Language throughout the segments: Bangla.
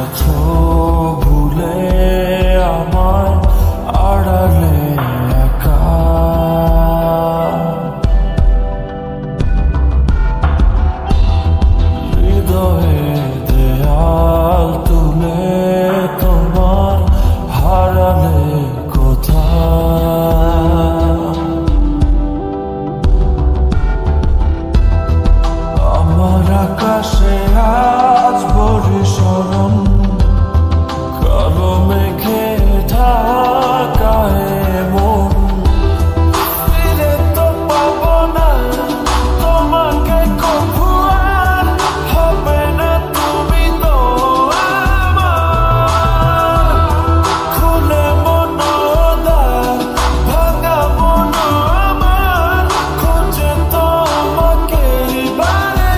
গেছো ভুলে আমায় আড়ালে একা। হৃদয়ে দেয়াল তুলে তোমার হারালে কোথায়। আমার আকাশে আজ বর্ষণ কালো মেঘে ঢাকায় মন। ফিরে তো পাবো না তোমাকে কভু আর, হবে না তুমি তো আমার। খুলে মন দ্বার ভাঙা মন আমার, খুঁজে তোমাকে বারে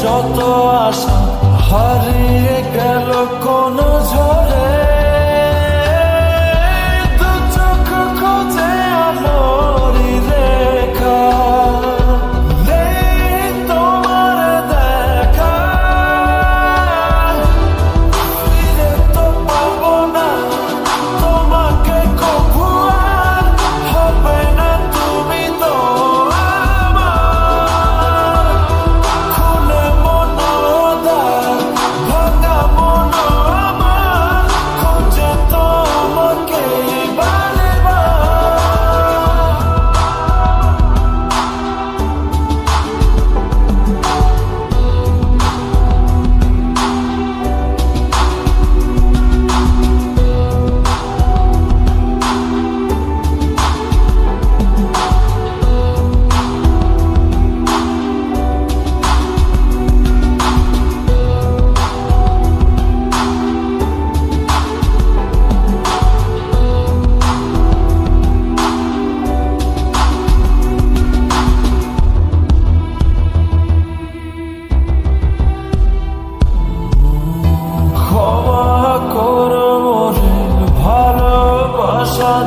যত আশা হারিয়ে গেল কোন ঝড়ে। দু চোখ খোঁজে আলোরি রেখা, নেই তোমার দেখা। ফিরে তো পাবো না তোমাকে কভু আর, হবে না তুমি তো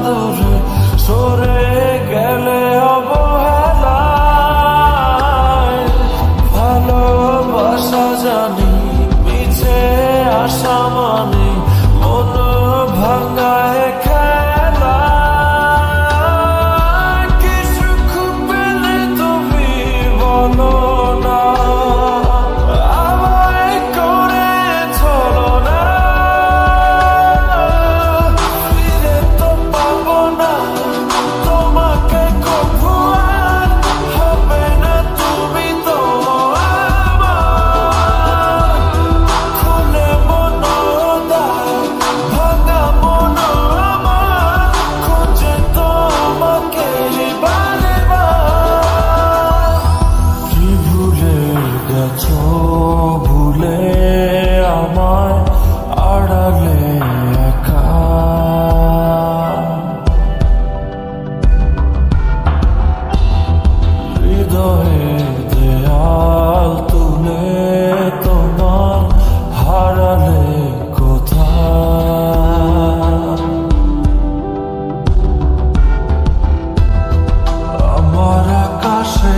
দূরে সরে গেলে অবহেলায়। ভালোবাসা জানি মিছে আশা মানে মন ভাঙায় খেলা। কি সুখ পেলে তুমি বলো না, আমায় করে চলো না। তোমাকে কভু আর, হবে না তুমি তো আমার। খুলে মন দ্বার ভাঙা মন আমার, খুঁজে তোমাকে বারে বার। কি ভুলে গেছো ভুলে আমায় আড়ালে একা। হৃদয়ে দেয়াল তুলে তোমার হারালে কোথায়। আমার আকাশে